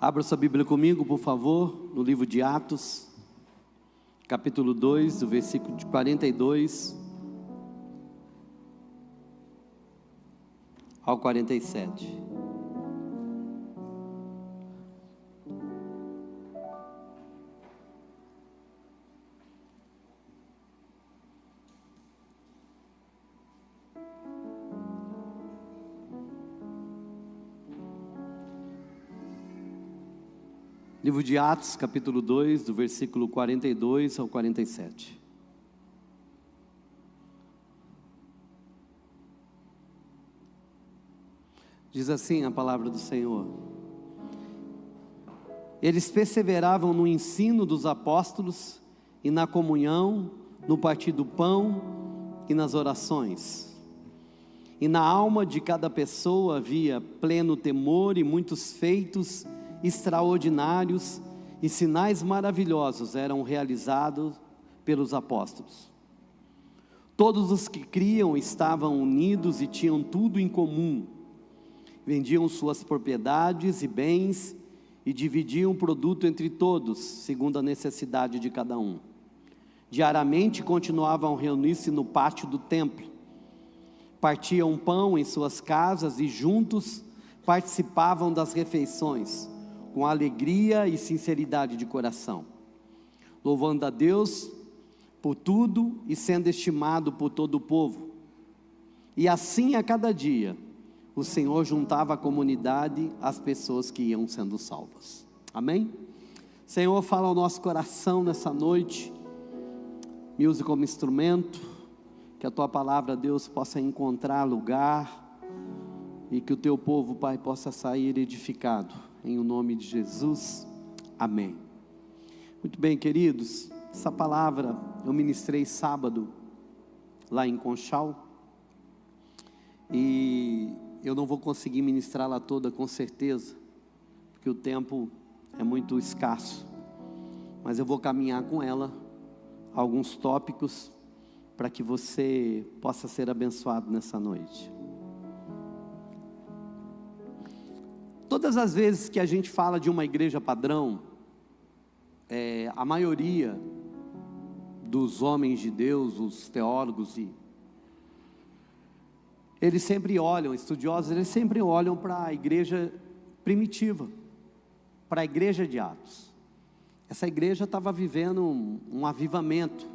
Abra sua Bíblia comigo, por favor, no livro de Atos, capítulo 2, do versículo de 42 ao 47. Livro de Atos, capítulo 2, do versículo 42 ao 47. Diz assim a palavra do Senhor: Eles perseveravam no ensino dos apóstolos e na comunhão, no partir do pão e nas orações. E na alma de cada pessoa havia pleno temor, e muitos feitos extraordinários e sinais maravilhosos eram realizados pelos apóstolos. Todos os que criam estavam unidos e tinham tudo em comum. Vendiam suas propriedades e bens e dividiam o produto entre todos, segundo a necessidade de cada um. Diariamente continuavam a reunir-se no pátio do templo. Partiam pão em suas casas e juntos participavam das refeições, com alegria e sinceridade de coração, louvando a Deus por tudo e sendo estimado por todo o povo. E assim a cada dia, o Senhor juntava à comunidade as pessoas que iam sendo salvas. Amém? Senhor, fala ao nosso coração nessa noite, me use como instrumento, que a Tua palavra, Deus, possa encontrar lugar, e que o Teu povo, Pai, possa sair edificado, em o nome de Jesus, amém. Muito bem, queridos, essa palavra eu ministrei sábado, lá em Conchal, e eu não vou conseguir ministrá-la toda com certeza, porque o tempo é muito escasso, mas eu vou caminhar com ela, alguns tópicos, para que você possa ser abençoado nessa noite. Todas as vezes que a gente fala de uma igreja padrão, a maioria dos homens de Deus, os teólogos, eles sempre olham, estudiosos, eles sempre olham para a igreja primitiva, para a igreja de Atos. Essa igreja estava vivendo um avivamento.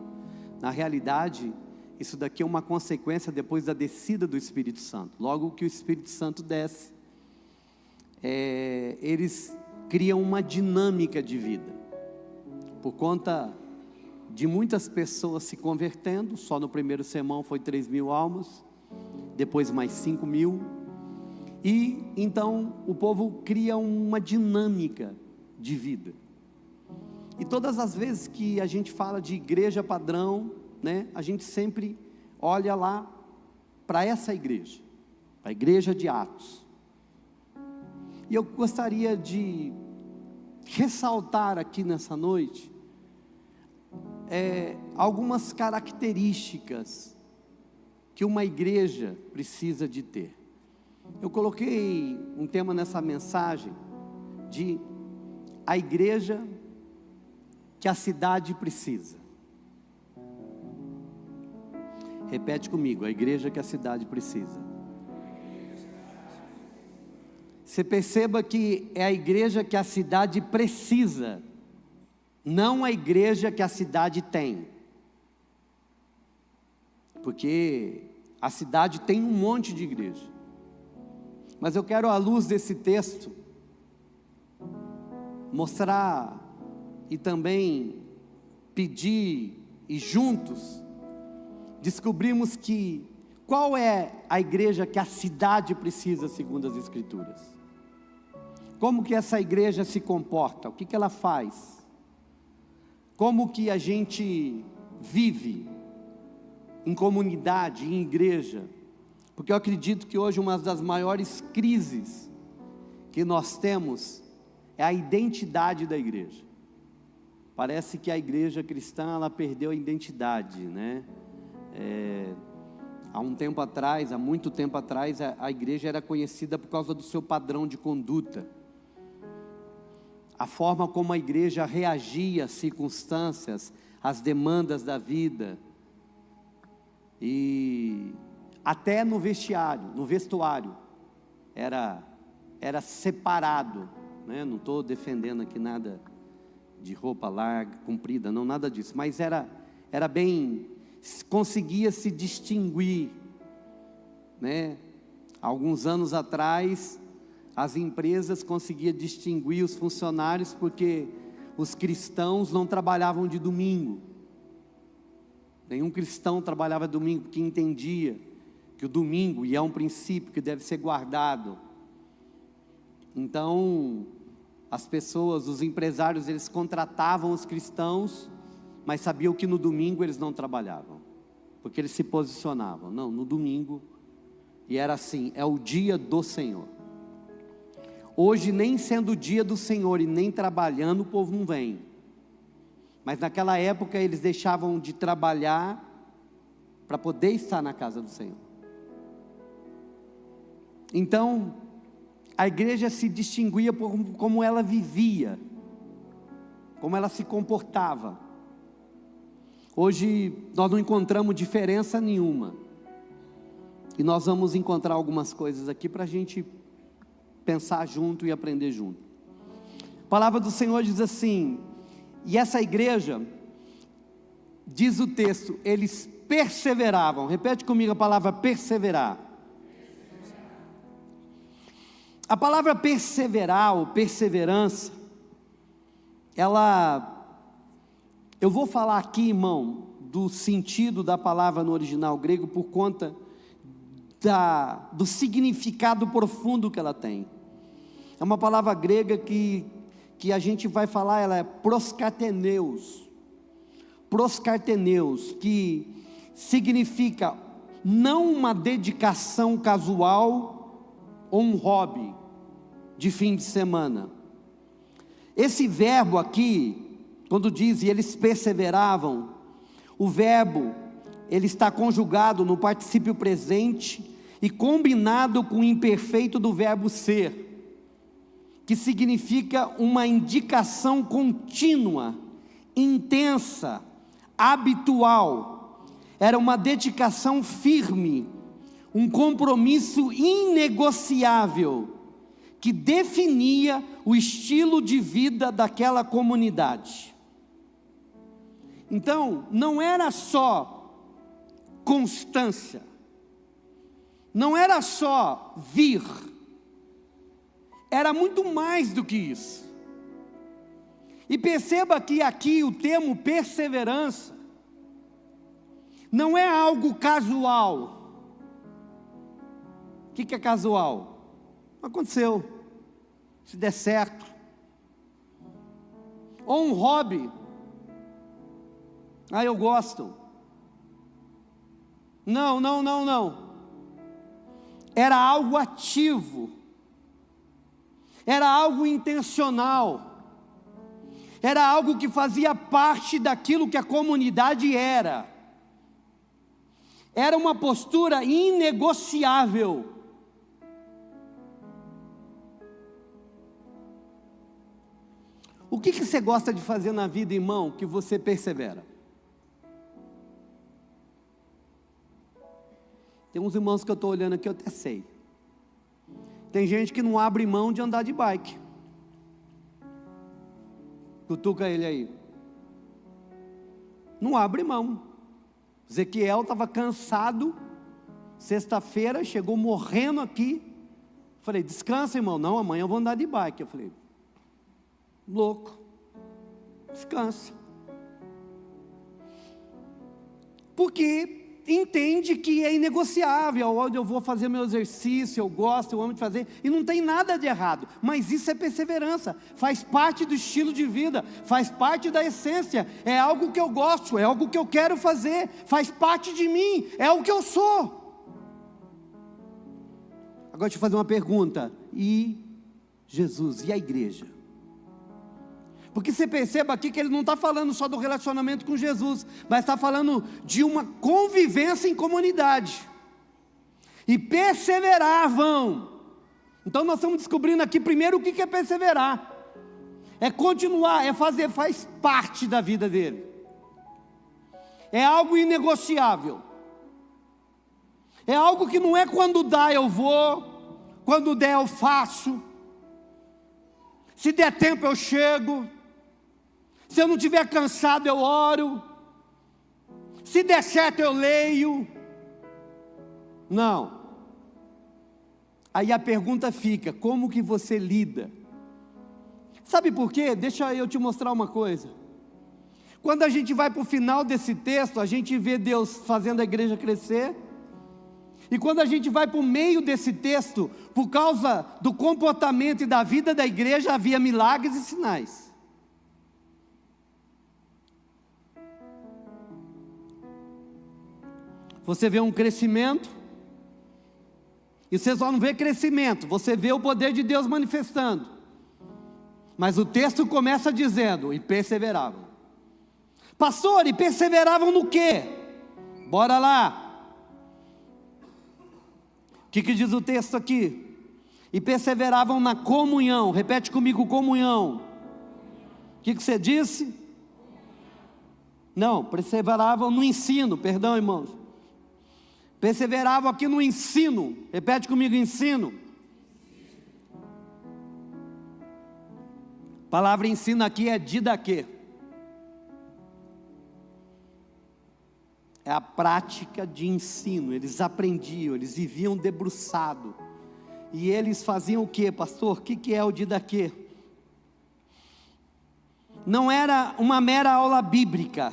Na realidade, isso daqui é uma consequência depois da descida do Espírito Santo. Logo que o Espírito Santo desce, eles criam uma dinâmica de vida, por conta de muitas pessoas se convertendo. Só no primeiro sermão foi 3.000 almas, depois mais 5.000, e então o povo cria uma dinâmica de vida. E todas as vezes que a gente fala de igreja padrão, né, a gente sempre olha lá para essa igreja, a igreja de Atos. E eu gostaria de ressaltar aqui nessa noite algumas características que uma igreja precisa de ter. Eu coloquei um tema nessa mensagem de a igreja que a cidade precisa. Repete comigo: a igreja que a cidade precisa. Você perceba que é a igreja que a cidade precisa, não a igreja que a cidade tem. Porque a cidade tem um monte de igreja. Mas eu quero, à luz desse texto, mostrar e também pedir, e juntos descobrimos que qual é a igreja que a cidade precisa, segundo as Escrituras. Como que essa igreja se comporta? O que ela faz? Como que a gente vive em comunidade, em igreja? Porque eu acredito que hoje uma das maiores crises que nós temos é a identidade da igreja. Parece que a igreja cristã, ela perdeu a identidade, né? Há muito tempo atrás, a igreja era conhecida por causa do seu padrão de conduta. a forma como a igreja reagia às circunstâncias, às demandas da vida, e até no vestuário, era separado, né? Não estou defendendo aqui nada de roupa larga, comprida, não, nada disso, mas era bem, conseguia se distinguir, né? Alguns anos atrás, as empresas conseguiam distinguir os funcionários, porque os cristãos não trabalhavam de domingo. Nenhum cristão trabalhava domingo, porque entendia que o domingo, e é um princípio que deve ser guardado. Então, as pessoas, os empresários, eles contratavam os cristãos, mas sabiam que no domingo eles não trabalhavam, porque eles se posicionavam, não, no domingo, e era assim, é o dia do Senhor. Hoje, nem sendo o dia do Senhor e nem trabalhando, o povo não vem, mas naquela época eles deixavam de trabalhar, para poder estar na casa do Senhor. Então, a igreja se distinguia por como ela vivia, como ela se comportava. Hoje nós não encontramos diferença nenhuma, e nós vamos encontrar algumas coisas aqui para a gente pensar junto e aprender junto. A palavra do Senhor diz assim, e essa igreja, diz o texto, eles perseveravam. Repete comigo a palavra perseverar. A palavra perseverar ou perseverança, eu vou falar aqui, irmão, do sentido da palavra no original grego, por conta do significado profundo que ela tem. É uma palavra grega que a gente vai falar, ela é proskarteneus, que significa não uma dedicação casual ou um hobby de fim de semana. Esse verbo aqui, quando diz e eles perseveravam, o verbo, ele está conjugado no particípio presente e combinado com o imperfeito do verbo ser, que significa uma indicação contínua, intensa, habitual. Era uma dedicação firme, um compromisso inegociável, que definia o estilo de vida daquela comunidade. Então, não era só constância, não era só vir, era muito mais do que isso. E perceba que aqui o termo perseverança não é algo casual. O que é casual? Aconteceu, se der certo. Ou um hobby. Eu gosto. Não. Era algo ativo. Era algo intencional. Era algo que fazia parte daquilo que a comunidade era. Era uma postura inegociável. O que você gosta de fazer na vida, irmão, que você persevera? Tem uns irmãos que eu estou olhando aqui, eu até sei. Tem gente que não abre mão de andar de bike. Cutuca ele aí. Não abre mão. Ezequiel estava cansado, sexta-feira, chegou morrendo aqui. Falei, descansa, irmão. Não, amanhã eu vou andar de bike. Eu falei, louco, descansa. Porque entende que é inegociável, onde eu vou fazer meu exercício, eu gosto, eu amo de fazer, e não tem nada de errado, mas isso é perseverança, faz parte do estilo de vida, faz parte da essência, é algo que eu gosto, é algo que eu quero fazer, faz parte de mim, é o que eu sou. Agora deixa eu fazer uma pergunta, e Jesus, e a igreja? Porque você perceba aqui que ele não está falando só do relacionamento com Jesus, mas está falando de uma convivência em comunidade. E perseveravam. Então nós estamos descobrindo aqui primeiro o que é perseverar. é continuar, é fazer, faz parte da vida dele. É algo inegociável. É algo que não é quando dá eu vou, quando der eu faço, se der tempo eu chego, se eu não estiver cansado eu oro, se der certo eu leio. Não. Aí a pergunta fica, como que você lida? Sabe por quê? Deixa eu te mostrar uma coisa. Quando a gente vai para o final desse texto, a gente vê Deus fazendo a igreja crescer. E quando a gente vai para o meio desse texto, por causa do comportamento e da vida da igreja, havia milagres e sinais. Você vê um crescimento, e você só não vê crescimento, você vê o poder de Deus manifestando. Mas o texto começa dizendo, e perseveravam. Pastor, e perseveravam no quê? Bora lá. O que diz o texto aqui? E perseveravam na comunhão. Repete comigo, comunhão. O que você disse? Não, perseveravam no ensino, perdão, irmãos. Perseveravam aqui no ensino. Repete comigo, ensino. A palavra ensino aqui é didaquê. É a prática de ensino. Eles aprendiam, eles viviam debruçado. E eles faziam o que, pastor? O que é o didaquê? Não era uma mera aula bíblica.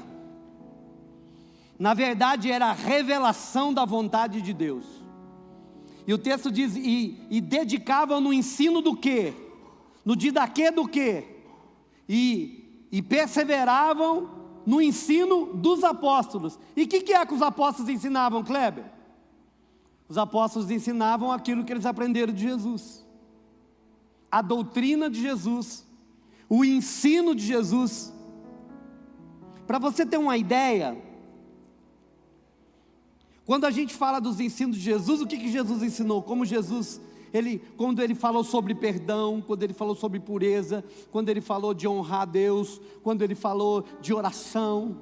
Na verdade era a revelação da vontade de Deus. E o texto diz, e dedicavam no ensino do quê? No didaquê do quê? E perseveravam no ensino dos apóstolos. E o que é que os apóstolos ensinavam, Kleber? Os apóstolos ensinavam aquilo que eles aprenderam de Jesus. A doutrina de Jesus. O ensino de Jesus. Para você ter uma ideia, quando a gente fala dos ensinos de Jesus, o que Jesus ensinou? Como Jesus, quando ele falou sobre perdão, quando ele falou sobre pureza, quando ele falou de honrar a Deus, quando ele falou de oração,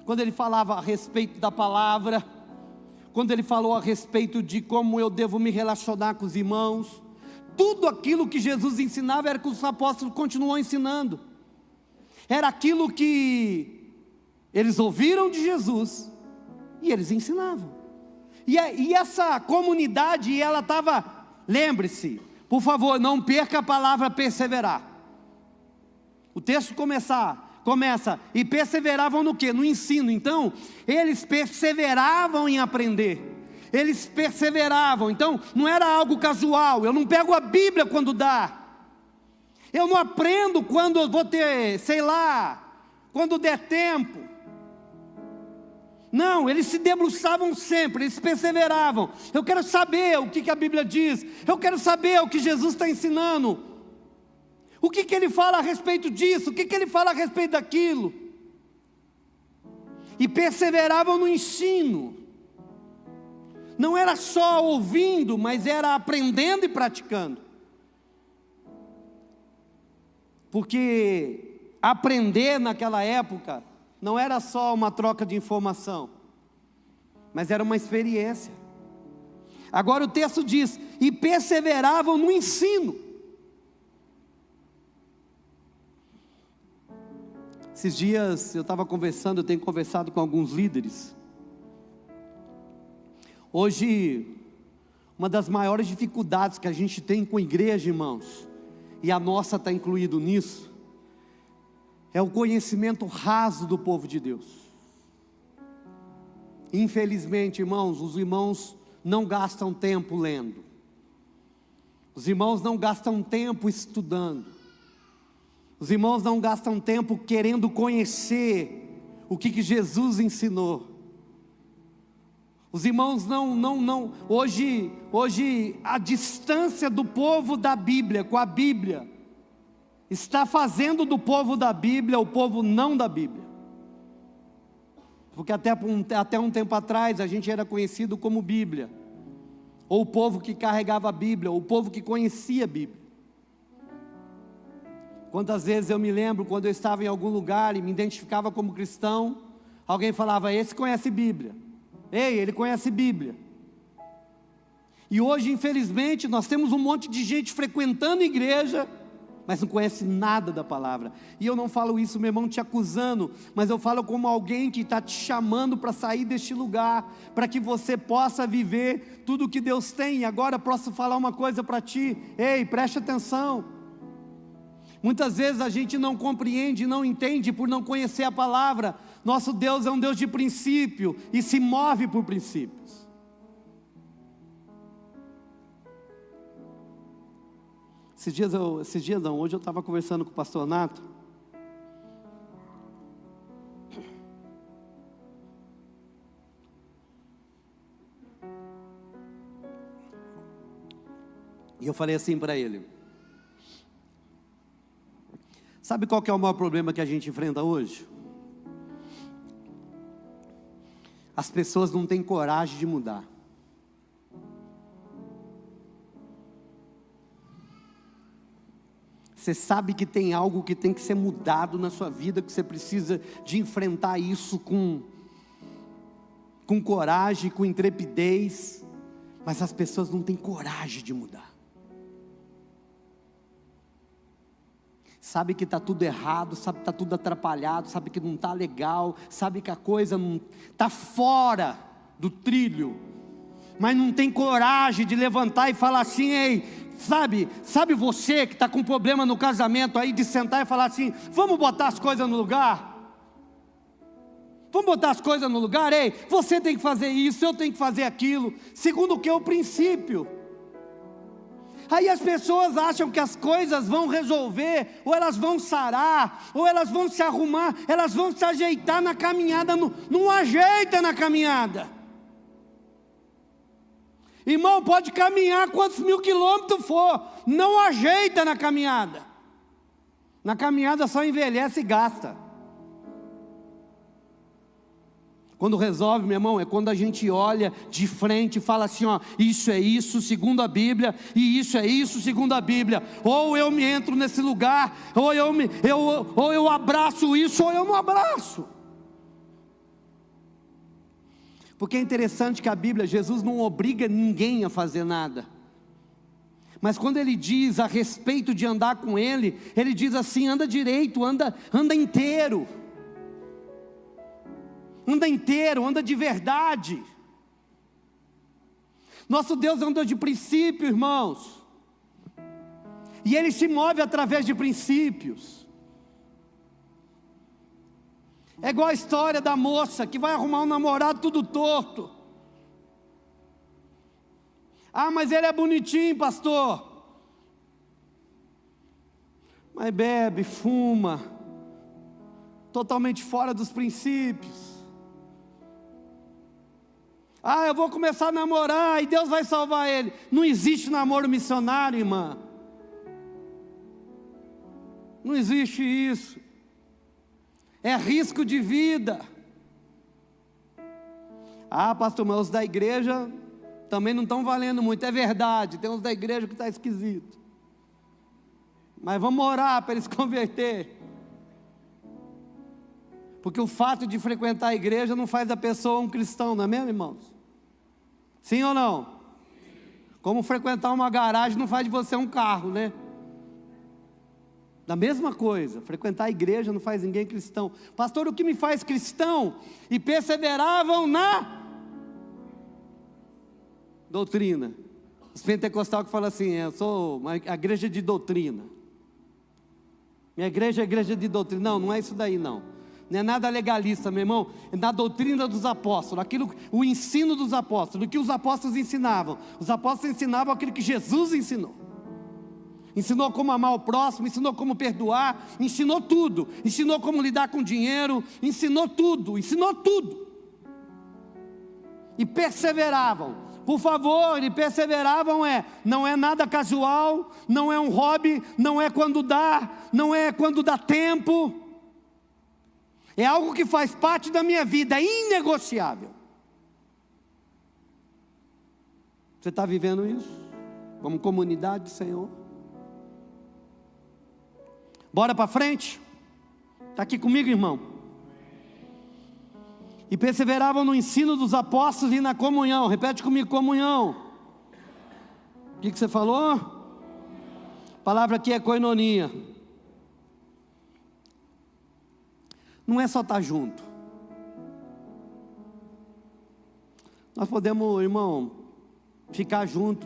quando ele falava a respeito da palavra, quando ele falou a respeito de como eu devo me relacionar com os irmãos, tudo aquilo que Jesus ensinava era que os apóstolos continuam ensinando, era aquilo que eles ouviram de Jesus, e eles ensinavam. E essa comunidade, ela estava, lembre-se, por favor, não perca a palavra perseverar. O texto começa, e perseveravam no quê? No ensino. Então, eles perseveravam em aprender. Eles perseveravam, então, não era algo casual. Eu não pego a Bíblia quando dá. Eu não aprendo quando eu vou ter, sei lá, quando der tempo. Não, eles se debruçavam sempre, eles perseveravam. Eu quero saber o que a Bíblia diz. Eu quero saber o que Jesus está ensinando. O que ele fala a respeito disso? O que ele fala a respeito daquilo? E perseveravam no ensino. Não era só ouvindo, mas era aprendendo e praticando. Porque aprender naquela época não era só uma troca de informação, mas era uma experiência. Agora o texto diz, e perseveravam no ensino. Esses dias eu tenho conversado com alguns líderes. Hoje, uma das maiores dificuldades que a gente tem com a igreja, irmãos, e a nossa está incluído nisso, é o conhecimento raso do povo de Deus. Infelizmente, irmãos, os irmãos não gastam tempo lendo. Os irmãos não gastam tempo estudando. Os irmãos não gastam tempo querendo conhecer o que Jesus ensinou. Os irmãos hoje a distância do povo da Bíblia com a Bíblia está fazendo do povo da Bíblia o povo não da Bíblia. Porque até um tempo atrás a gente era conhecido como Bíblia, ou o povo que carregava a Bíblia, ou o povo que conhecia a Bíblia. Quantas vezes eu me lembro, quando eu estava em algum lugar e me identificava como cristão, alguém falava: esse conhece Bíblia. Ei, ele conhece Bíblia. E hoje, infelizmente, nós temos um monte de gente frequentando igreja, mas não conhece nada da palavra. E eu não falo isso, meu irmão, te acusando, mas eu falo como alguém que está te chamando para sair deste lugar, para que você possa viver tudo o que Deus tem. E agora posso falar uma coisa para ti: ei, preste atenção. Muitas vezes a gente não compreende, não entende por não conhecer a palavra. Nosso Deus é um Deus de princípio e se move por princípios. Hoje eu estava conversando com o pastor Nato. E eu falei assim para ele: sabe qual que é o maior problema que a gente enfrenta hoje? As pessoas não têm coragem de mudar. Você sabe que tem algo que tem que ser mudado na sua vida, que você precisa de enfrentar isso com coragem, com intrepidez, mas as pessoas não têm coragem de mudar. Sabe que está tudo errado, sabe que está tudo atrapalhado, sabe que não está legal, sabe que a coisa não está fora do trilho, mas não tem coragem de levantar e falar assim: ei, sabe você que está com problema no casamento aí, de sentar e falar assim: vamos botar as coisas no lugar? Vamos botar as coisas no lugar? Ei, você tem que fazer isso, eu tenho que fazer aquilo, segundo o que é o princípio. Aí as pessoas acham que as coisas vão resolver, ou elas vão sarar, ou elas vão se arrumar, elas vão se ajeitar na caminhada. Não ajeita na caminhada. Irmão, pode caminhar quantos 1000 quilômetros for, não ajeita na caminhada. Na caminhada só envelhece e gasta. Quando resolve, meu irmão, é quando a gente olha de frente e fala assim: ó, isso é isso segundo a Bíblia, e isso é isso segundo a Bíblia. Ou eu me entro nesse lugar, ou eu abraço isso, ou eu não abraço. Porque é interessante que a Bíblia, Jesus não obriga ninguém a fazer nada. Mas quando ele diz a respeito de andar com ele, ele diz assim: anda direito, anda inteiro. Anda inteiro, anda de verdade. Nosso Deus é um Deus de princípio, irmãos. E Ele se move através de princípios. É igual a história da moça que vai arrumar um namorado tudo torto. Ah, mas ele é bonitinho, pastor. Mas bebe, fuma, totalmente fora dos princípios. Ah, eu vou começar a namorar e Deus vai salvar ele. Não existe namoro missionário, irmã. Não existe isso. É risco de vida. Ah, pastor, mas os da igreja também não estão valendo muito. É verdade, tem uns da igreja que está esquisito. Mas vamos orar para eles se converter. Porque o fato de frequentar a igreja não faz da pessoa um cristão, não é mesmo, irmãos? Sim ou não? Como frequentar uma garagem não faz de você um carro, né? Da mesma coisa, frequentar a igreja não faz ninguém cristão. Pastor, o que me faz cristão? E perseveravam na doutrina. Os pentecostais que falam assim: eu sou uma igreja de doutrina. Minha igreja é igreja de doutrina. Não, não é isso daí não. Não é nada legalista, meu irmão. É na doutrina dos apóstolos, o ensino dos apóstolos, o que os apóstolos ensinavam. Os apóstolos ensinavam aquilo que Jesus ensinou. Ensinou como amar o próximo, ensinou como perdoar, ensinou tudo. Ensinou como lidar com dinheiro, ensinou tudo. E perseveravam. Por favor, e perseveravam não é nada casual, não é um hobby, não é quando dá, não é quando dá tempo. É algo que faz parte da minha vida, é inegociável. Você está vivendo isso? Como comunidade do Senhor? Bora para frente? Está aqui comigo, irmão? E perseveravam no ensino dos apóstolos e na comunhão. Repete comigo, comunhão. O que você falou? A palavra aqui é koinonia. Não é só estar junto. Nós podemos, irmão, ficar junto,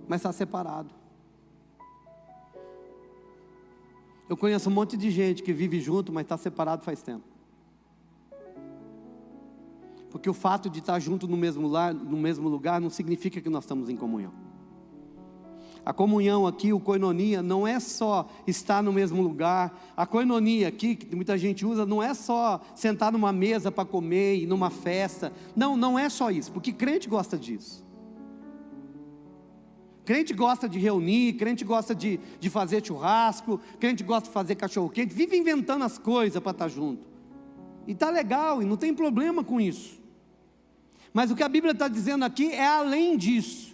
mas estar separado. Eu conheço um monte de gente que vive junto, mas está separado faz tempo. Porque o fato de estar junto no mesmo lugar não significa que nós estamos em comunhão. A comunhão aqui, o koinonia, não é só estar no mesmo lugar. A koinonia aqui, que muita gente usa, não é só sentar numa mesa para comer e numa festa. Não, não é só isso, porque crente gosta disso. Crente gosta de reunir, crente gosta de fazer churrasco, crente gosta de fazer cachorro-quente, vive inventando as coisas para estar junto. E está legal, e não tem problema com isso. Mas o que a Bíblia está dizendo aqui é além disso.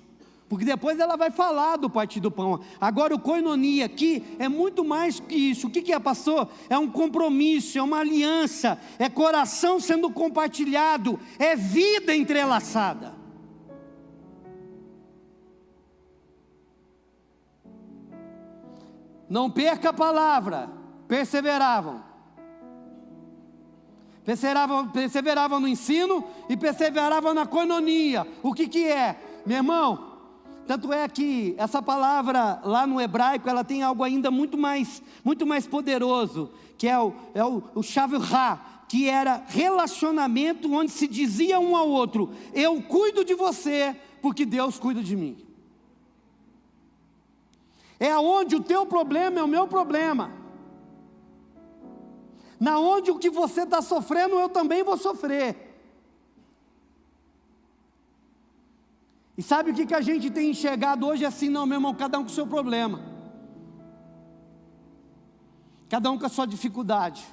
Porque depois ela vai falar do partir do pão. Agora o koinonia aqui é muito mais que isso. O que é, pastor? É um compromisso, é uma aliança, é coração sendo compartilhado, é vida entrelaçada. Não perca a palavra, perseveravam no ensino e perseveravam na koinonia. O que é? Meu irmão, tanto é que essa palavra lá no hebraico, ela tem algo ainda muito mais poderoso, que é o shavuah, que era relacionamento onde se dizia um ao outro: eu cuido de você, porque Deus cuida de mim. É onde o teu problema é o meu problema. Na onde o que você está sofrendo, eu também vou sofrer. E sabe o que a gente tem enxergado hoje? Assim, não, meu irmão, cada um com o seu problema. Cada um com a sua dificuldade.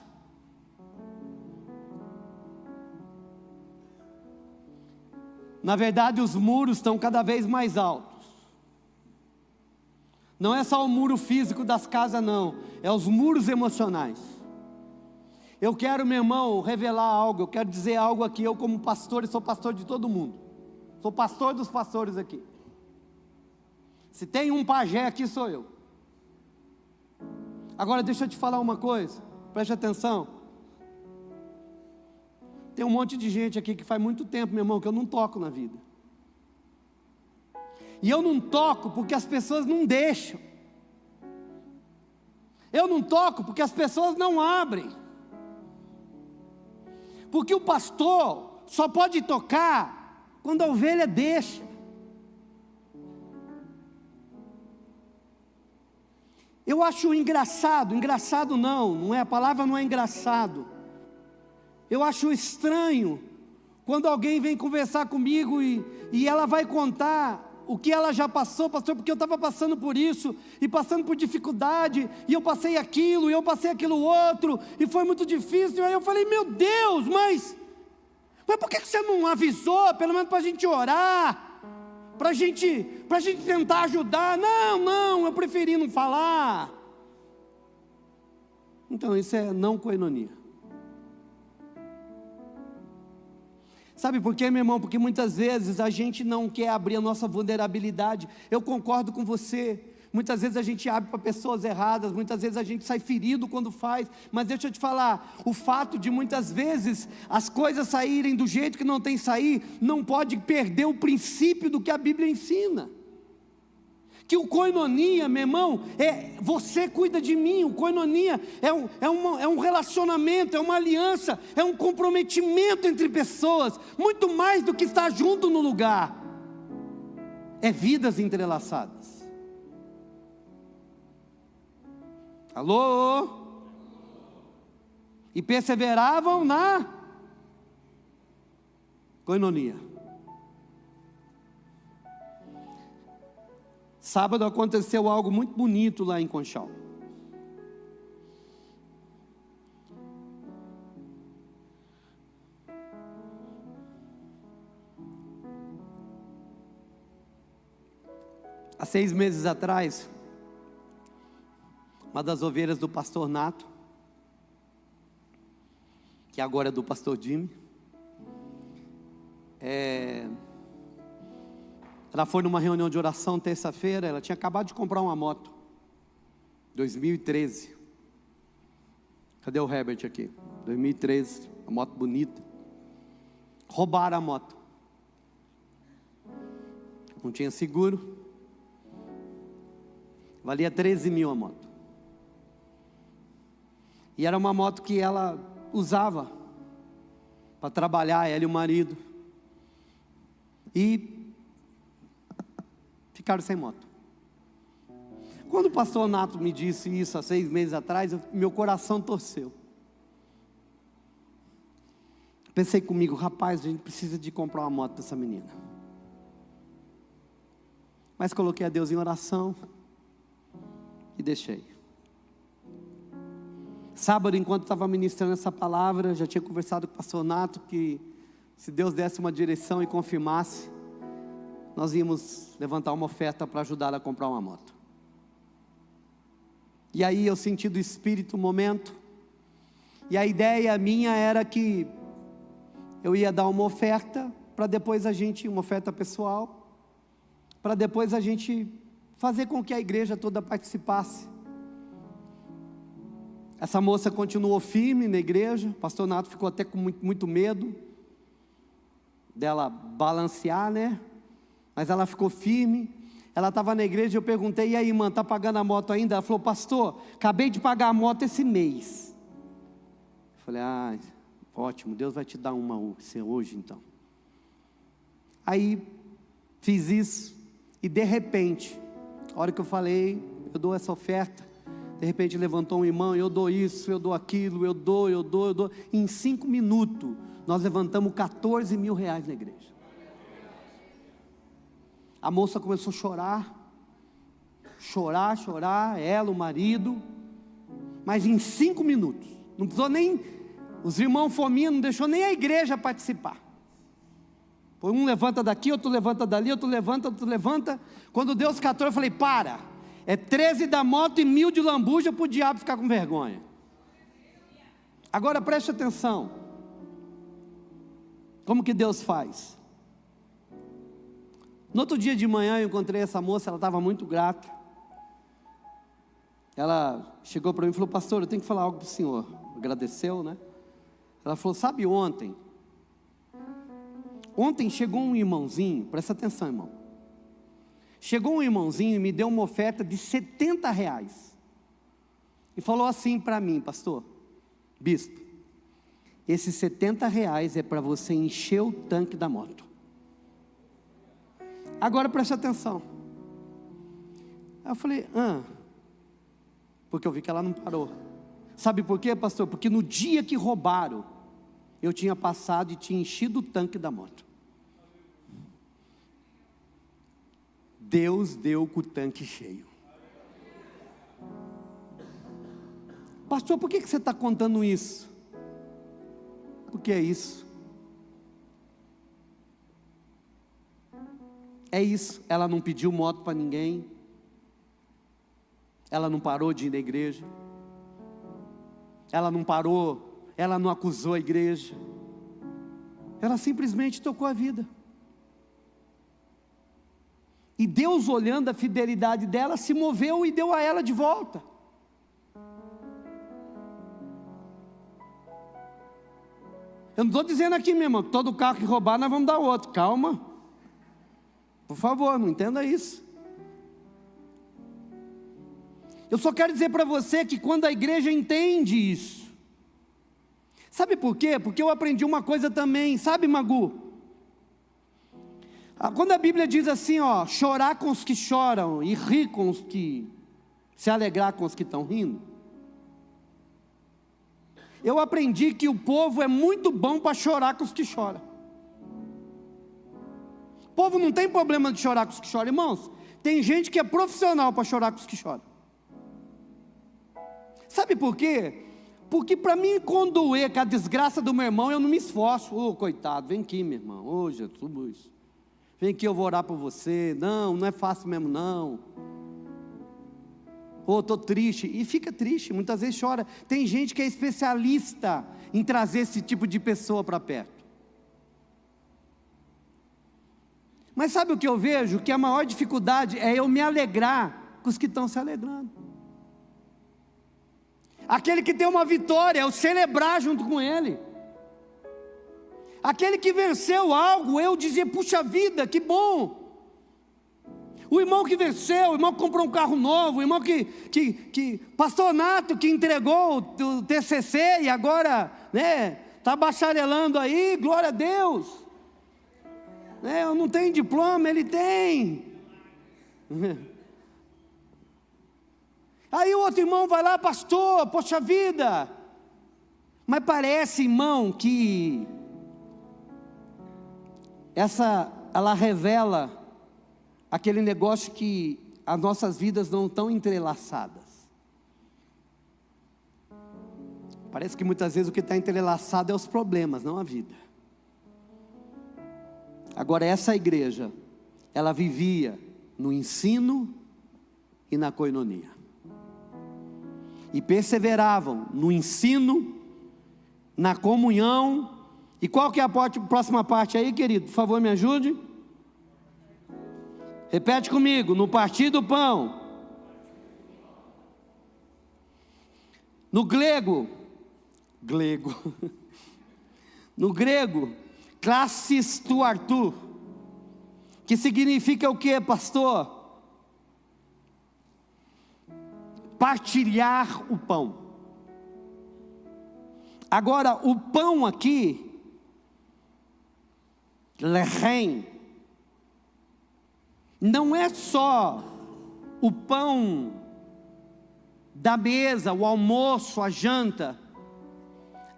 Na verdade, os muros estão cada vez mais altos. Não é só o muro físico das casas, não. É os muros emocionais. Eu quero, meu irmão, revelar algo. Eu quero dizer algo aqui. Eu, como pastor, e sou pastor de todo mundo. Sou pastor dos pastores aqui. Se tem um pajé aqui, sou eu. Agora deixa eu te falar uma coisa. Preste atenção. Tem um monte de gente aqui que faz muito tempo, meu irmão, que eu não toco na vida. E eu não toco porque as pessoas não deixam. Eu não toco porque as pessoas não abrem. Porque o pastor só pode tocar quando a ovelha deixa. Eu acho engraçado não é, a palavra não é engraçado. Eu acho estranho quando alguém vem conversar comigo e ela vai contar o que ela já passou, pastor, porque eu estava passando por isso, e passando por dificuldade, e eu passei aquilo, e eu passei aquilo outro, e foi muito difícil. Aí eu falei, meu Deus, mas por que você não avisou, pelo menos para a gente orar, para a gente tentar ajudar? Não, eu preferi não falar. Então isso é não koinonia. Sabe por quê, meu irmão? Porque muitas vezes a gente não quer abrir a nossa vulnerabilidade. Eu concordo com você. Muitas vezes a gente abre para pessoas erradas, muitas vezes a gente sai ferido quando faz. Mas deixa eu te falar, o fato de muitas vezes as coisas saírem do jeito que não tem que sair, não pode perder o princípio do que a Bíblia ensina. Que o koinonia, meu irmão, é você cuida de mim. O koinonia é um relacionamento, é uma aliança, é um comprometimento entre pessoas, muito mais do que estar junto no lugar. É vidas entrelaçadas. Alô? E perseveravam na koinonia. Sábado aconteceu algo muito bonito lá em Conchal. Há 6 meses atrás, uma das ovelhas do pastor Nato, que agora é do pastor Jimmy. Ela foi numa reunião de oração terça-feira. Ela tinha acabado de comprar uma moto, 2013. Cadê o Herbert aqui? 2013, uma moto bonita. Roubaram a moto, não tinha seguro, valia 13 mil a moto, e era uma moto que ela usava para trabalhar, ela e o marido, e ficaram sem moto. Quando o pastor Nato me disse isso há 6 meses atrás, meu coração torceu. Pensei comigo, rapaz, a gente precisa de comprar uma moto dessa menina. Mas coloquei a Deus em oração e deixei. Sábado, enquanto estava ministrando essa palavra, já tinha conversado com o pastor Nato que se Deus desse uma direção e confirmasse, nós íamos levantar uma oferta para ajudá-la a comprar uma moto. E aí eu senti do Espírito um momento, e a ideia minha era que eu ia dar uma oferta, para depois uma oferta pessoal, para depois a gente fazer com que a igreja toda participasse. Essa moça continuou firme na igreja, o pastor Nato ficou até com muito medo dela balancear, né? Mas ela ficou firme. Ela estava na igreja e eu perguntei, e aí irmã, está pagando a moto ainda? Ela falou, pastor, acabei de pagar a moto esse mês. Eu falei, ótimo, Deus vai te dar uma hoje então. Aí fiz isso, e de repente, a hora que eu falei, eu dou essa oferta, de repente levantou um irmão, eu dou isso, eu dou aquilo, eu dou. E em 5 minutos, nós levantamos 14 mil reais na igreja. A moça começou a chorar, ela, o marido, mas em 5 minutos, não precisou nem, os irmãos fominhos, não deixou nem a igreja participar. Um levanta daqui, outro levanta dali, outro levanta. Quando Deus catou, eu falei, é 13 da moto e 1.000 de lambuja para o diabo ficar com vergonha. Agora preste atenção, como que Deus faz? No outro dia de manhã eu encontrei essa moça, ela estava muito grata. Ela chegou para mim e falou, pastor, eu tenho que falar algo para o senhor. Agradeceu, né? Ela falou, sabe ontem chegou um irmãozinho, presta atenção, irmão. Chegou um irmãozinho e me deu uma oferta de 70 reais. E falou assim para mim, pastor, bispo, esses 70 reais é para você encher o tanque da moto. Agora preste atenção. Aí eu falei, porque eu vi que ela não parou. Sabe por quê, pastor? Porque no dia que roubaram, eu tinha passado e tinha enchido o tanque da moto. Deus deu com o tanque cheio. Pastor, por que você está contando isso? Porque é isso. É isso, ela não pediu moto para ninguém, ela não parou de ir na igreja, ela não parou, ela não acusou a igreja, ela simplesmente tocou a vida. E Deus, olhando a fidelidade dela, se moveu e deu a ela de volta. Eu não estou dizendo aqui, meu irmão, que todo carro que roubar nós vamos dar outro, calma. Por favor, não entenda isso. Eu só quero dizer para você que quando a igreja entende isso, sabe por quê? Porque eu aprendi uma coisa também, sabe, Magu? Quando a Bíblia diz assim, chorar com os que choram e rir com os que, se alegrar com os que estão rindo, eu aprendi que o povo é muito bom para chorar com os que choram. O povo não tem problema de chorar com os que choram, irmãos. Tem gente que é profissional para chorar com os que choram. Sabe por quê? Porque para mim condoer com a desgraça do meu irmão, eu não me esforço. Coitado, vem aqui, meu irmão. Jesus, vem aqui, eu vou orar por você. Não é fácil mesmo, não. Ou estou triste, e fica triste, muitas vezes chora. Tem gente que é especialista em trazer esse tipo de pessoa para perto. Mas sabe o que eu vejo? Que a maior dificuldade é eu me alegrar com os que estão se alegrando. Aquele que tem uma vitória, eu celebrar junto com ele. Aquele que venceu algo, eu dizer, puxa vida, que bom. O irmão que venceu, o irmão que comprou um carro novo, o irmão que pastor Nato, que entregou o TCC e agora, né, está bacharelando aí, glória a Deus. Eu não tenho diploma, ele tem. Aí o outro irmão vai lá, pastor, poxa vida. Mas parece, irmão, que ela revela aquele negócio que as nossas vidas não estão entrelaçadas. Parece que muitas vezes o que está entrelaçado é os problemas, não a vida. Agora essa igreja, ela vivia no ensino e na coinonia. E perseveravam no ensino, na comunhão. E qual que é a próxima parte aí, querido? Por favor, me ajude. Repete comigo, no partir do pão. No grego, no grego, classis tu artu, que significa o que, pastor? Partilhar o pão. Agora, o pão aqui, lehem, não é só o pão da mesa, o almoço, a janta.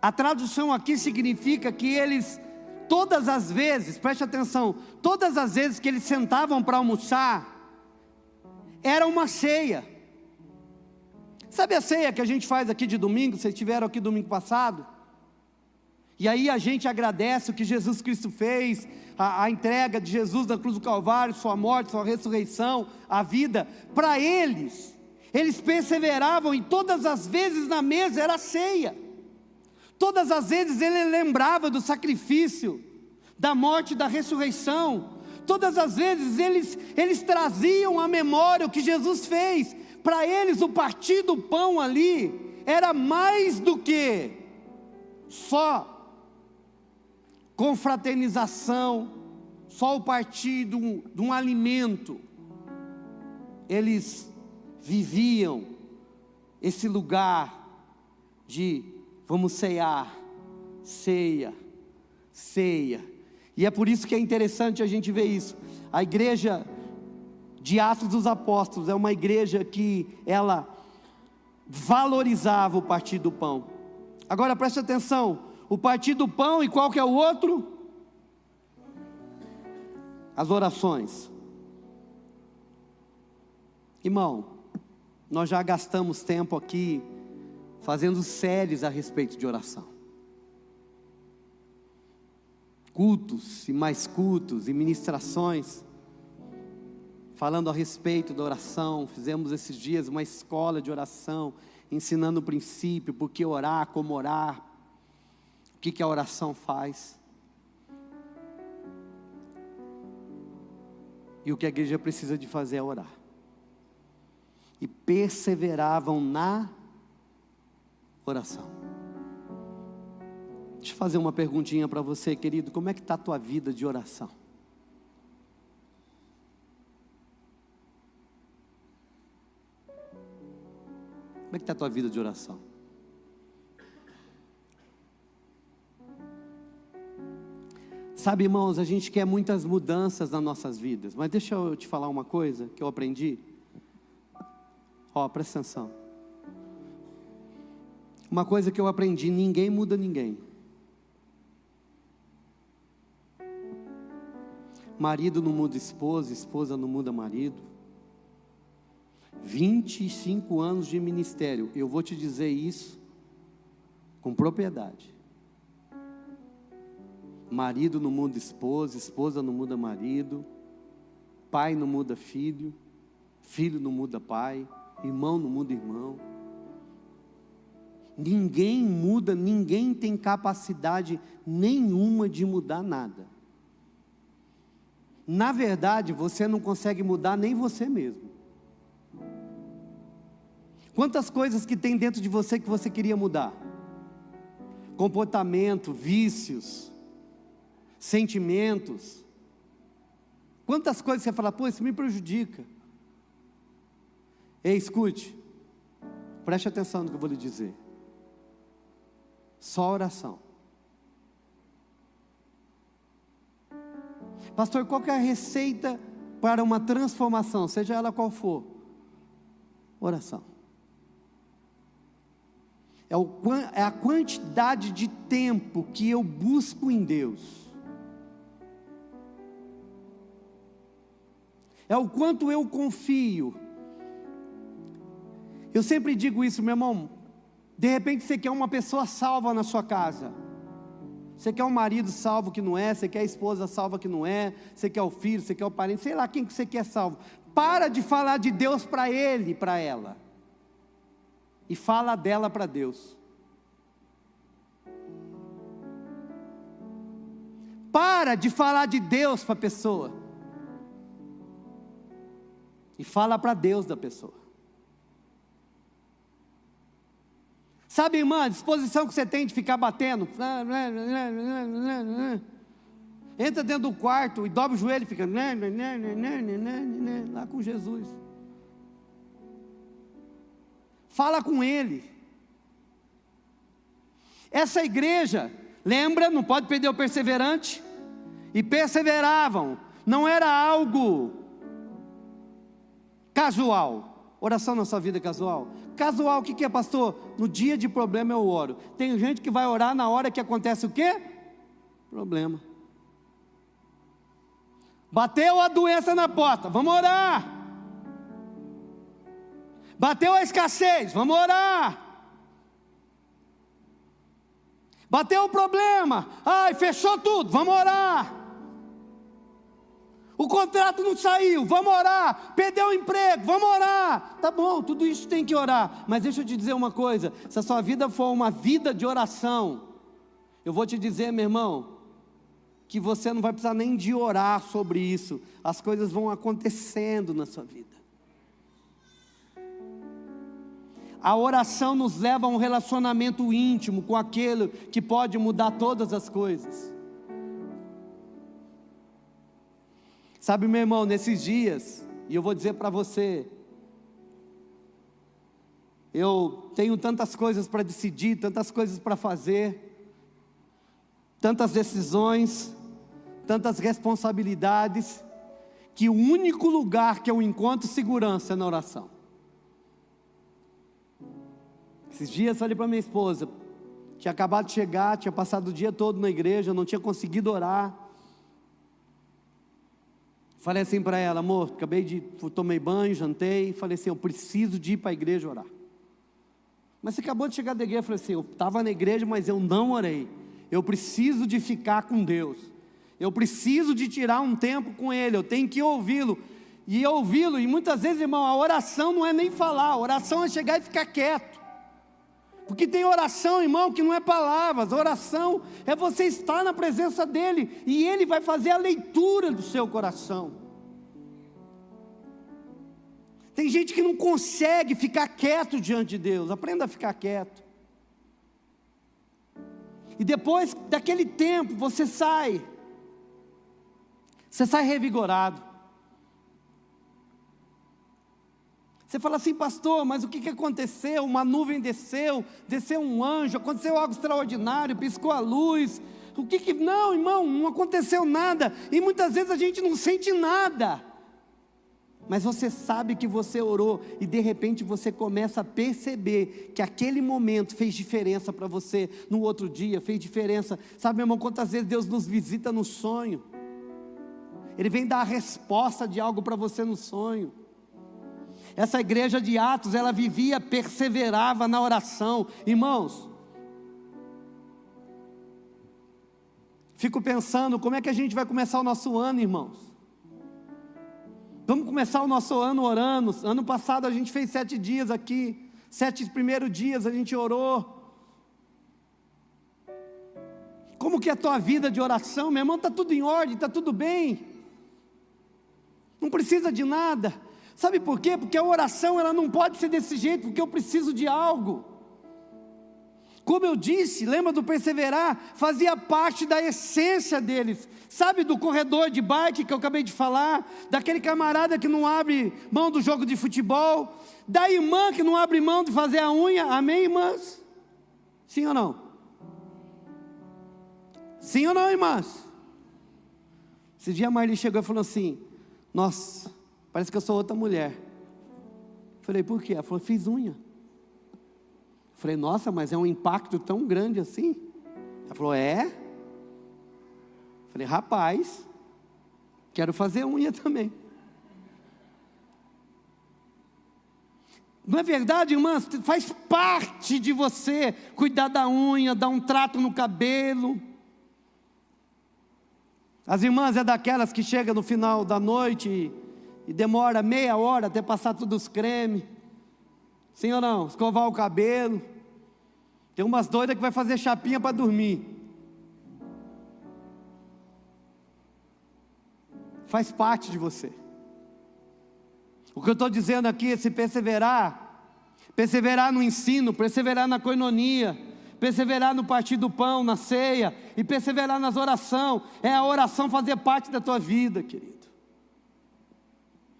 A tradução aqui significa que eles, todas as vezes, preste atenção, todas as vezes que eles sentavam para almoçar, era uma ceia. Sabe a ceia que a gente faz aqui de domingo? Vocês estiveram aqui domingo passado? E aí a gente agradece o que Jesus Cristo fez, a entrega de Jesus na cruz do Calvário, sua morte, sua ressurreição, a vida. Para eles perseveravam, e todas as vezes na mesa era ceia. Todas as vezes ele lembrava do sacrifício, da morte, da ressurreição. Todas as vezes eles traziam à memória o que Jesus fez. Para eles o partir do pão ali era mais do que só confraternização, só o partir de um alimento. Eles viviam esse lugar de vamos cear, ceia. E é por isso que é interessante a gente ver isso. A igreja de Atos dos Apóstolos é uma igreja que ela valorizava o partir do pão. Agora preste atenção, o partir do pão e qual que é o outro? As orações. Irmão, nós já gastamos tempo aqui fazendo séries a respeito de oração. Cultos e mais cultos e ministrações falando a respeito da oração. Fizemos esses dias uma escola de oração, ensinando o princípio, por que orar, como orar, o que a oração faz. E o que a igreja precisa de fazer é orar. E perseveravam na oração. Deixa eu fazer uma perguntinha para você, querido. Como é que está a tua vida de oração? Como é que está a tua vida de oração? Sabe, irmãos, a gente quer muitas mudanças nas nossas vidas, mas deixa eu te falar uma coisa que eu aprendi. Presta atenção. Uma coisa que eu aprendi: ninguém muda ninguém. Marido não muda esposa, esposa não muda marido. 25 anos de ministério, eu vou te dizer isso com propriedade. Marido não muda esposa, esposa não muda marido, pai não muda filho, filho não muda pai, Irmão não muda irmão. Ninguém muda, ninguém tem capacidade nenhuma de mudar nada. Na verdade, você não consegue mudar nem você mesmo. Quantas coisas que tem dentro de você que você queria mudar? Comportamento, vícios, sentimentos. Quantas coisas você fala, pô, isso me prejudica. Ei, escute, preste atenção no que eu vou lhe dizer. Só oração. Pastor, qual que é a receita para uma transformação, seja ela qual for? Oração. É a quantidade de tempo que eu busco em Deus. É o quanto eu confio. Eu sempre digo isso, meu irmão. De repente você quer uma pessoa salva na sua casa. Você quer um marido salvo que não é, você quer a esposa salva que não é, você quer o filho, você quer o parente, sei lá quem que você quer salvo. Para de falar de Deus para ele e para ela. E fala dela para Deus. Para de falar de Deus para a pessoa. E fala para Deus da pessoa. Sabe, irmã, a disposição que você tem de ficar batendo. Entra dentro do quarto e dobra o joelho e fica lá com Jesus. Fala com Ele. Essa igreja, lembra, não pode perder o perseverante. E perseveravam. Não era algo casual. Oração na sua vida é casual? Casual, o que é, pastor? No dia de problema eu oro. Tem gente que vai orar na hora que acontece o quê? Problema. Bateu a doença na porta, vamos orar. Bateu a escassez, vamos orar. Bateu o problema, ai, fechou tudo, vamos orar. O contrato não saiu, vamos orar. Perdeu o emprego, vamos orar. Tá bom, tudo isso tem que orar. Mas deixa eu te dizer uma coisa, se a sua vida for uma vida de oração, eu vou te dizer, meu irmão, que você não vai precisar nem de orar sobre isso. As coisas vão acontecendo na sua vida. A oração nos leva a um relacionamento íntimo com aquele que pode mudar todas as coisas. Sabe, meu irmão, nesses dias, e eu vou dizer para você, eu tenho tantas coisas para decidir, tantas coisas para fazer, tantas decisões, tantas responsabilidades, que o único lugar que eu encontro segurança é na oração. Esses dias eu falei para minha esposa, tinha acabado de chegar, tinha passado o dia todo na igreja, não tinha conseguido orar. Falei assim para ela, amor, tomei banho, jantei, falei assim, eu preciso de ir para a igreja orar. Mas você acabou de chegar da igreja, eu falei assim, eu estava na igreja, mas eu não orei. Eu preciso de ficar com Deus. Eu preciso de tirar um tempo com Ele, eu tenho que ouvi-lo. E muitas vezes, irmão, a oração não é nem falar, a oração é chegar e ficar quieto. Porque tem oração, irmão, que não é palavras, oração é você estar na presença dEle, e Ele vai fazer a leitura do seu coração. Tem gente que não consegue ficar quieto diante de Deus, aprenda a ficar quieto. E depois daquele tempo, você sai revigorado. Você fala assim, pastor, mas o que aconteceu? Uma nuvem desceu um anjo, aconteceu algo extraordinário, piscou a luz. Não, irmão, não aconteceu nada. E muitas vezes a gente não sente nada. Mas você sabe que você orou e de repente você começa a perceber que aquele momento fez diferença para você. No outro dia fez diferença. Sabe, meu irmão, quantas vezes Deus nos visita no sonho? Ele vem dar a resposta de algo para você no sonho. Essa igreja de Atos, ela vivia, perseverava na oração. Irmãos, fico pensando, como é que a gente vai começar o nosso ano, irmãos? Vamos começar o nosso ano orando. Ano passado a gente fez 7 dias aqui. 7 primeiros dias a gente orou. Como que é a tua vida de oração? Meu irmão, está tudo em ordem, está tudo bem. Não precisa de nada. Sabe por quê? Porque a oração ela não pode ser desse jeito, porque eu preciso de algo. Como eu disse, lembra do perseverar? Fazia parte da essência deles. Sabe do corredor de bike que eu acabei de falar? Daquele camarada que não abre mão do jogo de futebol? Da irmã que não abre mão de fazer a unha? Amém, irmãs? Sim ou não? Sim ou não, irmãs? Esse dia a Marli chegou e falou assim: nossa, parece que eu sou outra mulher. Falei, por quê? Ela falou, fiz unha. Falei, nossa, mas é um impacto tão grande assim? Ela falou, é? Falei, rapaz, quero fazer unha também. Não é verdade, irmãs? Faz parte de você cuidar da unha, dar um trato no cabelo. As irmãs é daquelas que chega no final da noite e demora meia hora até passar todos os cremes. Sim ou não? Escovar o cabelo. Tem umas doidas que vai fazer chapinha para dormir. Faz parte de você. O que eu estou dizendo aqui é se perseverar. Perseverar no ensino, perseverar na coinonia, perseverar no partir do pão, na ceia, e perseverar nas orações. É a oração fazer parte da tua vida, querido.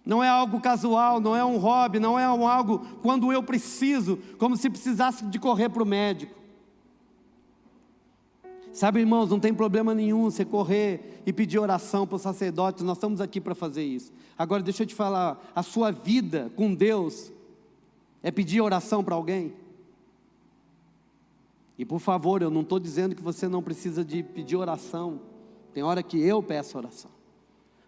Não é algo casual, não é um hobby, não é algo quando eu preciso, como se precisasse de correr para o médico. Sabe, irmãos, não tem problema nenhum você correr e pedir oração para o sacerdote, nós estamos aqui para fazer isso. Agora deixa eu te falar, a sua vida com Deus é pedir oração para alguém? E por favor, eu não estou dizendo que você não precisa de pedir oração, tem hora que eu peço oração.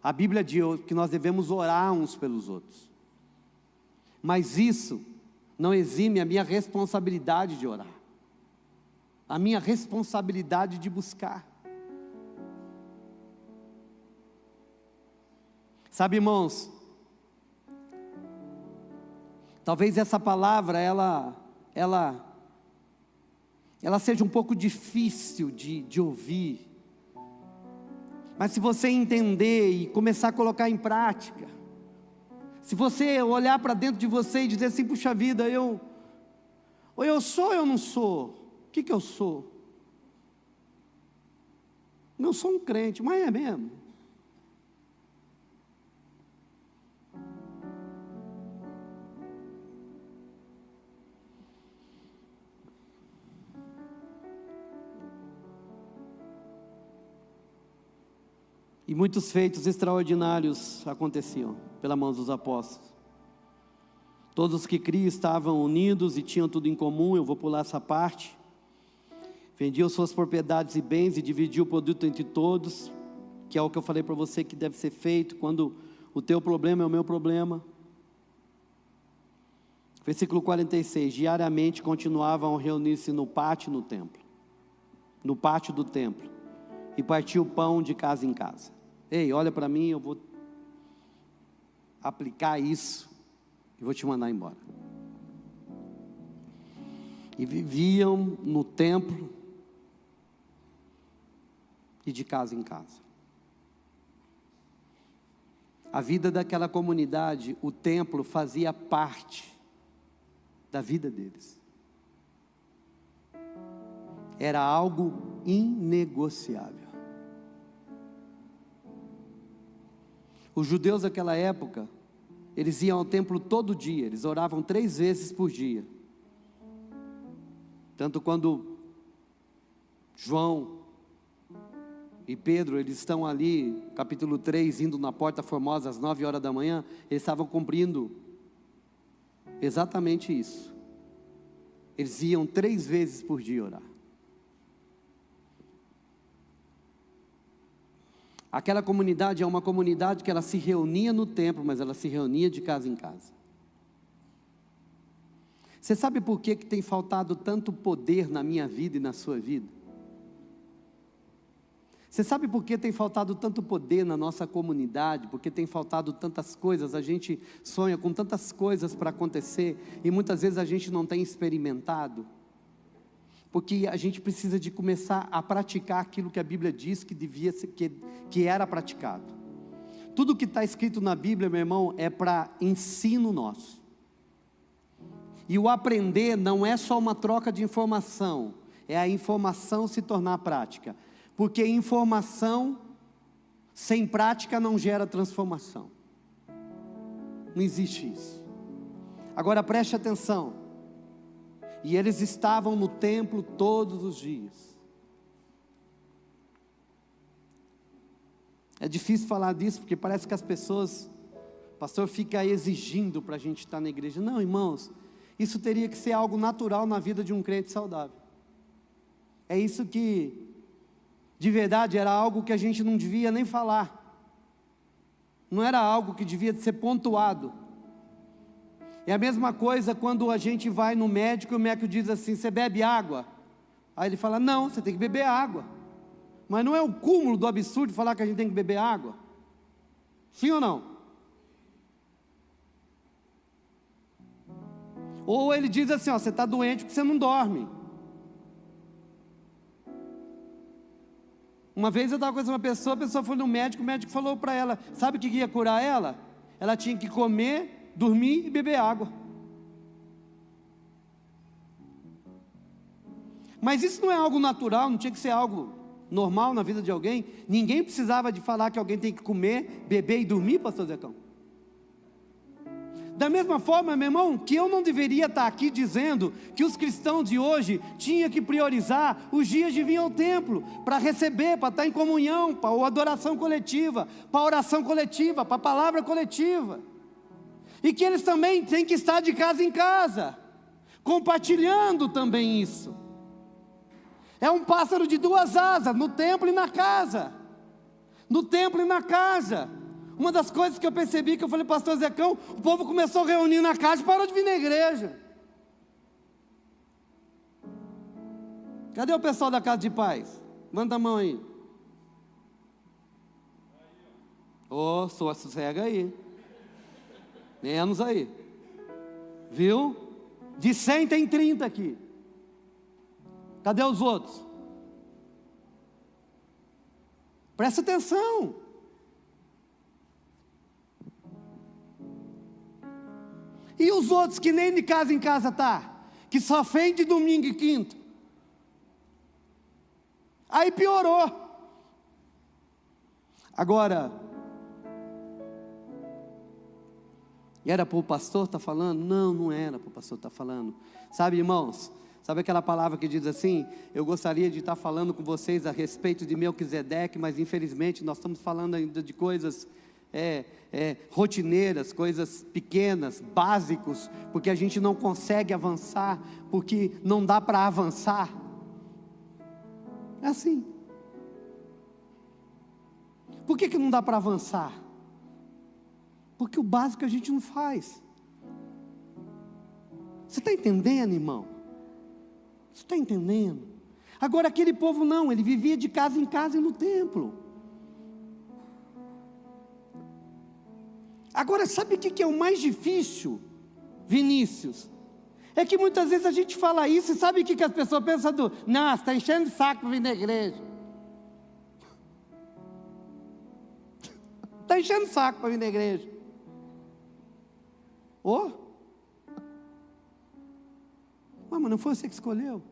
A Bíblia diz que nós devemos orar uns pelos outros. Mas isso não exime a minha responsabilidade de orar. A minha responsabilidade de buscar. Sabe, irmãos, talvez essa palavra, ela seja um pouco difícil de ouvir. Mas se você entender e começar a colocar em prática, se você olhar para dentro de você e dizer assim, puxa vida, ou eu sou ou eu não sou? O que eu sou? Não sou um crente, mas é mesmo. E muitos feitos extraordinários aconteciam pela mão dos apóstolos. Todos os que criam estavam unidos e tinham tudo em comum. Eu vou pular essa parte. Vendiam suas propriedades e bens e dividiam o produto entre todos, que é o que eu falei para você que deve ser feito quando o teu problema é o meu problema. Versículo 46, diariamente continuavam a reunir-se no pátio do templo, e partiam o pão de casa em casa. Ei, olha para mim, eu vou aplicar isso e vou te mandar embora. E viviam no templo e de casa em casa. A vida daquela comunidade, o templo fazia parte da vida deles. Era algo inegociável. Os judeus daquela época, eles iam ao templo todo dia, eles oravam 3 vezes por dia. Tanto quando João e Pedro, eles estão ali, capítulo 3, indo na Porta Formosa às 9 horas da manhã, eles estavam cumprindo exatamente isso. Eles iam 3 vezes por dia orar. Aquela comunidade é uma comunidade que ela se reunia no templo, mas ela se reunia de casa em casa. Você sabe por que tem faltado tanto poder na minha vida e na sua vida? Você sabe por que tem faltado tanto poder na nossa comunidade? Porque tem faltado tantas coisas, a gente sonha com tantas coisas para acontecer, e muitas vezes a gente não tem experimentado. Porque a gente precisa de começar a praticar aquilo que a Bíblia diz que devia ser, que era praticado. Tudo que está escrito na Bíblia, meu irmão, é para ensino nosso. E o aprender não é só uma troca de informação, é a informação se tornar prática. Porque informação sem prática não gera transformação. Não existe isso. Agora preste atenção. E eles estavam no templo todos os dias. É difícil falar disso, porque parece que as pessoas, o pastor fica exigindo para a gente estar na igreja. Não, irmãos, isso teria que ser algo natural na vida de um crente saudável. É isso que, de verdade, era algo que a gente não devia nem falar. Não era algo que devia ser pontuado. É a mesma coisa quando a gente vai no médico e o médico diz assim: você bebe água? Aí ele fala: não, você tem que beber água. Mas não é o cúmulo do absurdo falar que a gente tem que beber água? Sim ou não? Ou ele diz assim: ó, você está doente porque você não dorme. Uma vez eu estava com uma pessoa, a pessoa foi no médico, o médico falou para ela: sabe o que ia curar ela? Ela tinha que comer, dormir e beber água. Mas isso não é algo natural, não tinha que ser algo normal na vida de alguém? Ninguém precisava de falar que alguém tem que comer, beber e dormir, pastor Zecão. Da mesma forma, meu irmão, que eu não deveria estar aqui dizendo que os cristãos de hoje tinham que priorizar os dias de vir ao templo, para receber, para estar em comunhão, para a adoração coletiva, para a oração coletiva, para a palavra coletiva. E que eles também têm que estar de casa em casa, compartilhando também isso. É um pássaro de duas asas, no templo e na casa. No templo e na casa. Uma das coisas que eu percebi, que eu falei: pastor Zecão, o povo começou a reunir na casa e parou de vir na igreja. Cadê o pessoal da casa de paz? Manda a mão aí. Ô, sossega aí. Menos aí. Viu? De 100 tem 30 aqui. Cadê os outros? Presta atenção. E os outros que nem de casa em casa tá, que só vem de domingo e quinta. Aí piorou. Agora, era para o pastor estar falando? Não, não era para o pastor estar falando. Sabe, irmãos, sabe aquela palavra que diz assim: eu gostaria de estar falando com vocês a respeito de Melquisedeque, mas infelizmente nós estamos falando ainda de coisas rotineiras, coisas pequenas, básicos, porque a gente não consegue avançar, porque não dá para avançar. É assim. Por que não dá para avançar? Porque o básico a gente não faz. Você está entendendo, irmão? Você está entendendo? Agora aquele povo não, ele vivia de casa em casa e no templo. Agora, sabe o que é o mais difícil, Vinícius? É que muitas vezes a gente fala isso, e sabe o que as pessoas pensam? Não, você está enchendo o saco para vir na igreja. Está enchendo o saco para vir na igreja. Mas não foi você que escolheu?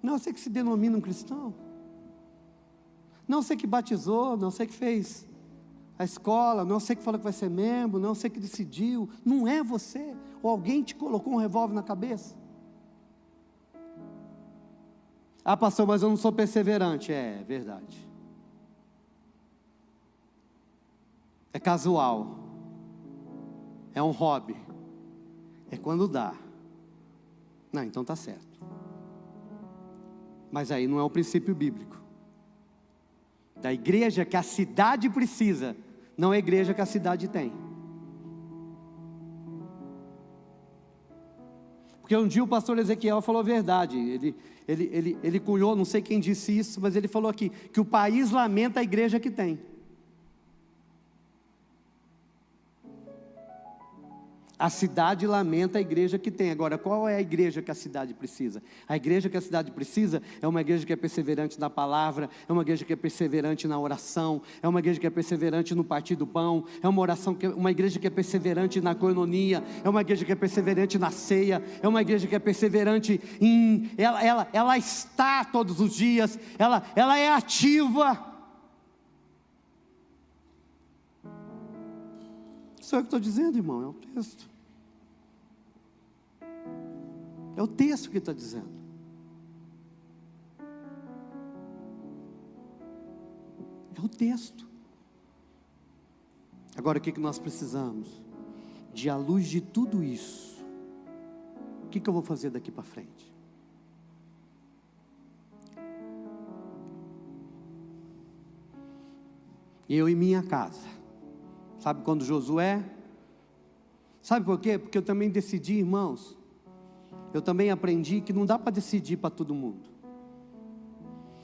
Não é você que se denomina um cristão? Não é você que batizou, não é você que fez a escola, não é você que falou que vai ser membro, não é você que decidiu, não é você, ou alguém te colocou um revólver na cabeça? Ah, pastor, mas eu não sou perseverante. É verdade. É casual, é um hobby, é quando dá. Não, então está certo. Mas aí não é o princípio bíblico. Da igreja que a cidade precisa, não é a igreja que a cidade tem. Porque um dia o pastor Ezequiel falou a verdade, ele cunhou, não sei quem disse isso, mas ele falou aqui, que o país lamenta a igreja que tem. A cidade lamenta a igreja que tem. Agora, qual é a igreja que a cidade precisa? A igreja que a cidade precisa é uma igreja que é perseverante na palavra, é uma igreja que é perseverante na oração, é uma igreja que é perseverante no partir do pão, é uma igreja que é perseverante na coinonia, é uma igreja que é perseverante na ceia, é uma igreja que é perseverante em... Ela está todos os dias, ela é ativa. Isso é o que eu estou dizendo, irmão, é o texto. É o texto que está dizendo. É o texto. Agora o que nós precisamos? De à luz de tudo isso, o que eu vou fazer daqui para frente? Eu e minha casa. Sabe quando Josué? Sabe por quê? Porque eu também decidi, irmãos, eu também aprendi que não dá para decidir para todo mundo.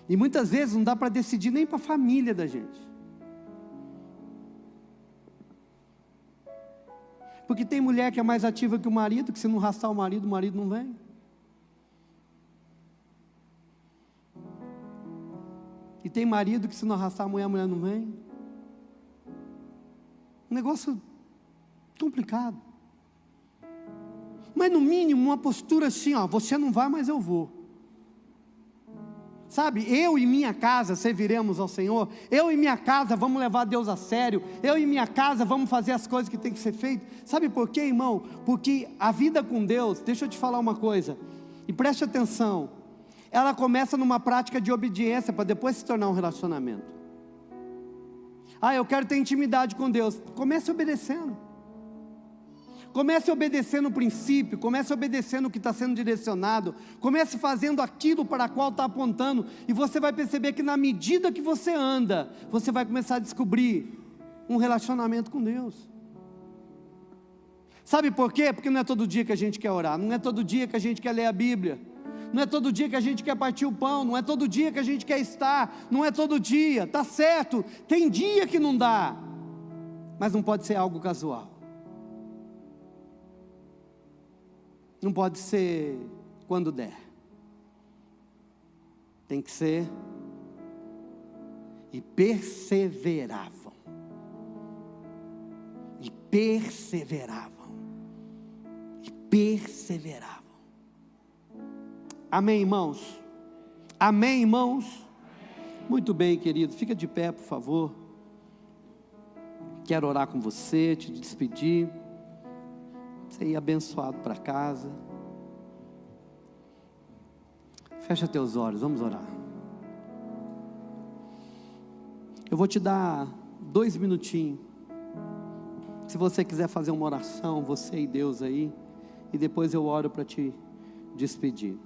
E muitas vezes não dá para decidir nem para a família da gente. Porque tem mulher que é mais ativa que o marido, que se não arrastar o marido não vem. E tem marido que se não arrastar a mulher não vem. Um negócio complicado. Mas no mínimo uma postura assim, ó, você não vai, mas eu vou. Sabe, eu e minha casa serviremos ao Senhor. Eu e minha casa vamos levar Deus a sério. Eu e minha casa vamos fazer as coisas que tem que ser feitas. Sabe por quê, irmão? Porque a vida com Deus, deixa eu te falar uma coisa, e preste atenção, ela começa numa prática de obediência, para depois se tornar um relacionamento. Eu quero ter intimidade com Deus. Comece obedecendo. Comece obedecendo o princípio. Comece obedecendo o que está sendo direcionado. Comece fazendo aquilo para o qual está apontando. E você vai perceber que na medida que você anda, você vai começar a descobrir um relacionamento com Deus. Sabe por quê? Porque não é todo dia que a gente quer orar. Não é todo dia que a gente quer ler a Bíblia. Não é todo dia que a gente quer partir o pão, não é todo dia que a gente quer estar, não é todo dia, tá certo, tem dia que não dá, mas não pode ser algo casual, não pode ser quando der, tem que ser, e perseveravam, e perseveravam, e perseveravam. Amém, irmãos? Amém, irmãos? Muito bem, querido, fica de pé, por favor. Quero orar com você, te despedir. Você ir abençoado para casa. Fecha teus olhos, vamos orar. Eu vou te dar 2 minutinhos. Se você quiser fazer uma oração, você e Deus aí, e depois eu oro para te despedir.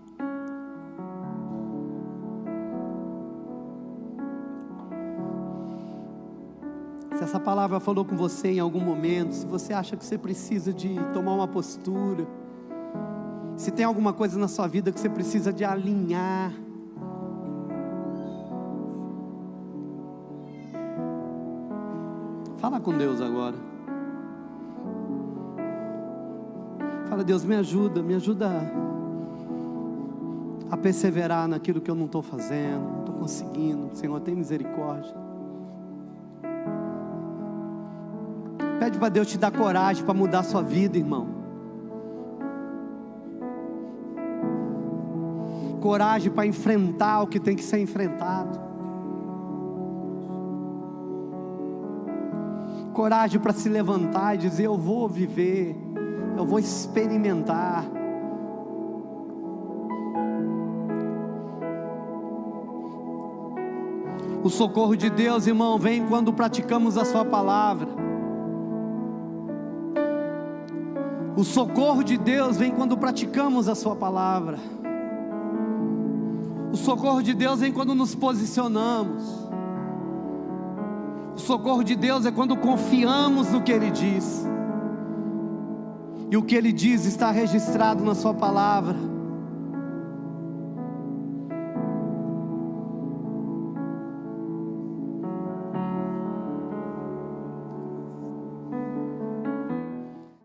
Se essa palavra falou com você em algum momento, se você acha que você precisa de tomar uma postura, se tem alguma coisa na sua vida que você precisa de alinhar, fala com Deus agora. Fala, Deus, me ajuda a perseverar naquilo que eu não estou fazendo, não estou conseguindo. Senhor, tem misericórdia. Pede para Deus te dar coragem para mudar a sua vida, irmão. Coragem para enfrentar o que tem que ser enfrentado. Coragem para se levantar e dizer: eu vou viver, eu vou experimentar. O socorro de Deus, irmão, vem quando praticamos a sua palavra. O socorro de Deus vem quando praticamos a sua palavra. O socorro de Deus vem quando nos posicionamos. O socorro de Deus é quando confiamos no que Ele diz. e o que Ele diz está registrado na Sua palavra.